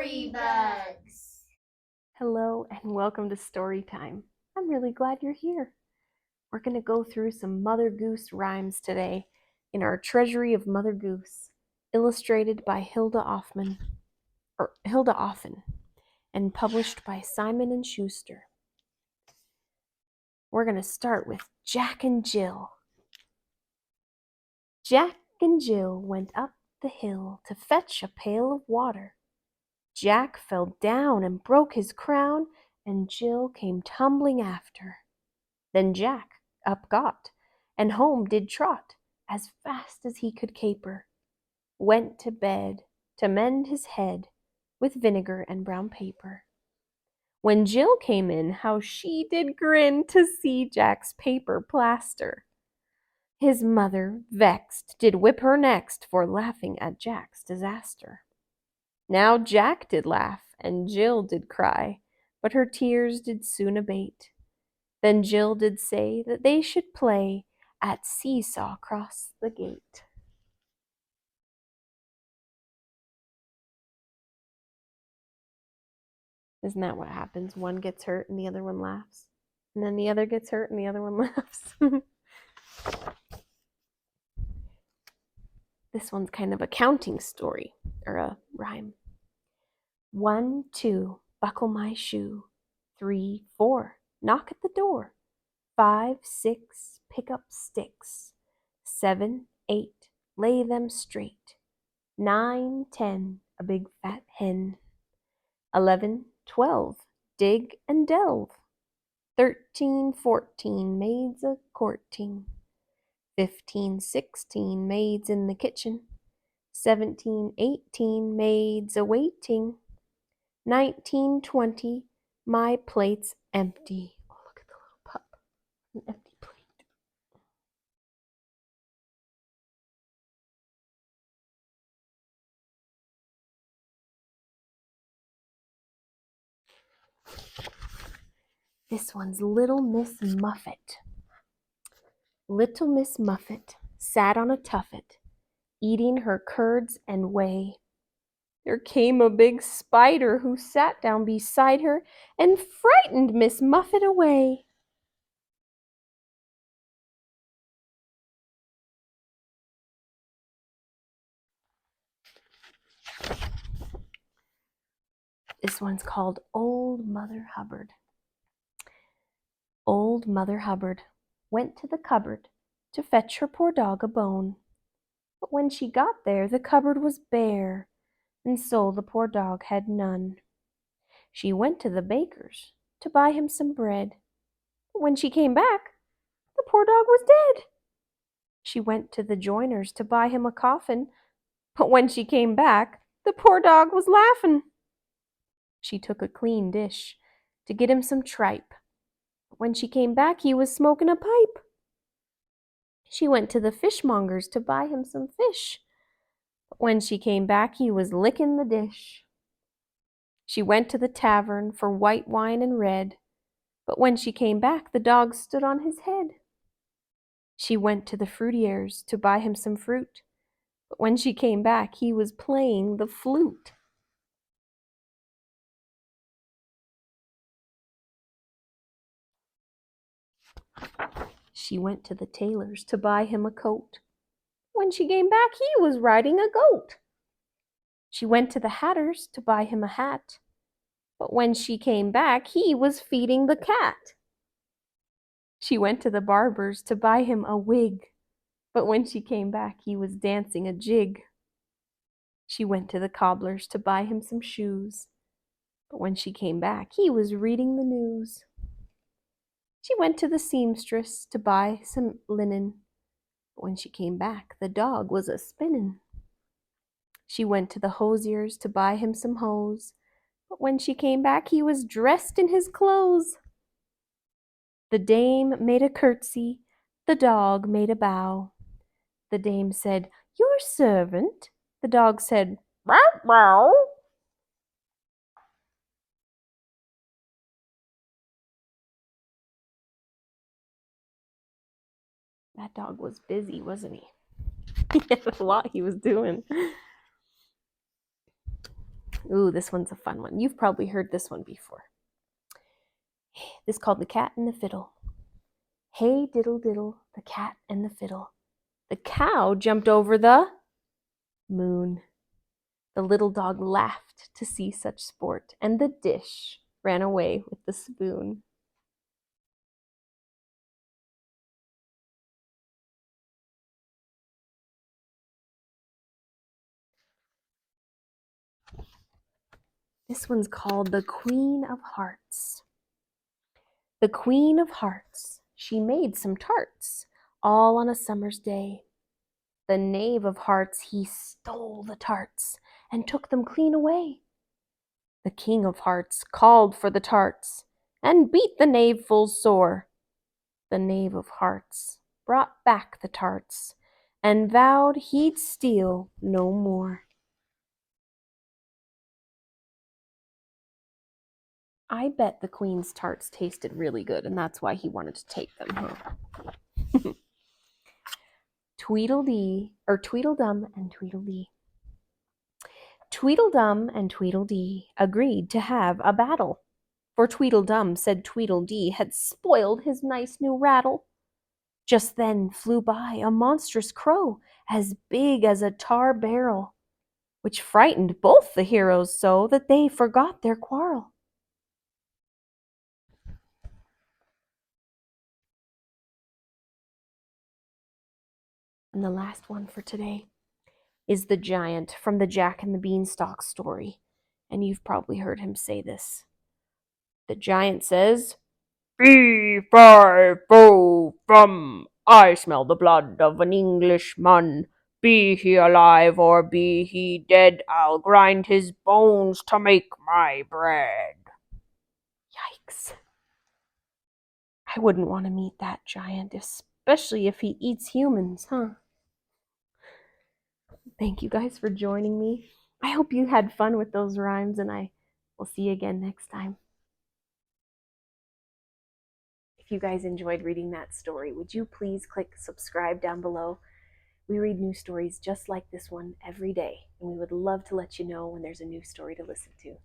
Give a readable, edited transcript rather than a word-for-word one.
Story Bugs! Hello and welcome to Story Time. I'm really glad you're here. We're going to go through some Mother Goose rhymes today in our Treasury of Mother Goose, illustrated by Hilda Offen, and published by Simon & Schuster. We're going to start with Jack and Jill. Jack and Jill went up the hill to fetch a pail of water. Jack fell down and broke his crown, and Jill came tumbling after. Then Jack up got, and home did trot, as fast as he could caper, went to bed to mend his head with vinegar and brown paper. When Jill came in, how she did grin to see Jack's paper plaster. His mother, vexed, did whip her next for laughing at Jack's disaster. Now Jack did laugh, and Jill did cry, but her tears did soon abate. Then Jill did say that they should play at seesaw cross the gate. Isn't that what happens? One gets hurt and the other one laughs. And then the other gets hurt and the other one laughs. This one's kind of a counting story, or a rhyme. 1, 2, buckle my shoe. 3, 4, knock at the door. 5, 6, pick up sticks. 7, 8, lay them straight. 9, 10, a big fat hen. 11, 12, dig and delve. 13, 14, maids a courting. 15, 16, maids in the kitchen. 17, 18, maids a waiting. 19, 20, my plate's empty. Oh, look at the little pup. An empty plate. This one's Little Miss Muffet. Little Miss Muffet sat on a tuffet, eating her curds and whey. There came a big spider who sat down beside her and frightened Miss Muffet away. This one's called Old Mother Hubbard. Old Mother Hubbard went to the cupboard to fetch her poor dog a bone. But when she got there, the cupboard was bare, and so the poor dog had none. She went to the baker's to buy him some bread. But when she came back, the poor dog was dead. She went to the joiner's to buy him a coffin. But when she came back, the poor dog was laughing. She took a clean dish to get him some tripe. But when she came back, he was smoking a pipe. She went to the fishmonger's to buy him some fish. But when she came back, he was licking the dish. She went to the tavern for white wine and red. But when she came back, the dog stood on his head. She went to the fruiterer's to buy him some fruit. But when she came back, he was playing the flute. She went to the tailor's to buy him a coat. When she came back, he was riding a goat. She went to the hatter's to buy him a hat. But when she came back, he was feeding the cat. She went to the barber's to buy him a wig. But when she came back, he was dancing a jig. She went to the cobbler's to buy him some shoes. But when she came back, he was reading the news. She went to the seamstress to buy some linen. But when she came back, the dog was a-spinning. She went to the hosier's to buy him some hose. But when she came back, he was dressed in his clothes. The dame made a curtsy, the dog made a bow. The dame said, "Your servant." The dog said, "Meow, meow." That dog was busy, wasn't he? He had a lot he was doing. Ooh, this one's a fun one. You've probably heard this one before. This is called The Cat and the Fiddle. Hey diddle diddle, the cat and the fiddle. The cow jumped over the moon. The little dog laughed to see such sport, and the dish ran away with the spoon. This one's called The Queen of Hearts. The Queen of Hearts, she made some tarts, all on a summer's day. The Knave of Hearts, he stole the tarts and took them clean away. The King of Hearts called for the tarts and beat the Knave full sore. The Knave of Hearts brought back the tarts and vowed he'd steal no more. I bet the Queen's tarts tasted really good, and that's why he wanted to take them, huh? Tweedledum and Tweedledee. Tweedledum and Tweedledee agreed to have a battle, for Tweedledum said Tweedledee had spoiled his nice new rattle. Just then flew by a monstrous crow, as big as a tar barrel, which frightened both the heroes so that they forgot their quarrel. And the last one for today is the giant from the Jack and the Beanstalk story, and you've probably heard him say this. The giant says, "Fi Fo Fum, I smell the blood of an Englishman. Be he alive or be he dead, I'll grind his bones to make my bread." Yikes. I wouldn't want to meet that giant, especially if he eats humans, huh? Thank you guys for joining me. I hope you had fun with those rhymes, and I will see you again next time. If you guys enjoyed reading that story, would you please click subscribe down below? We read new stories just like this one every day, and we would love to let you know when there's a new story to listen to.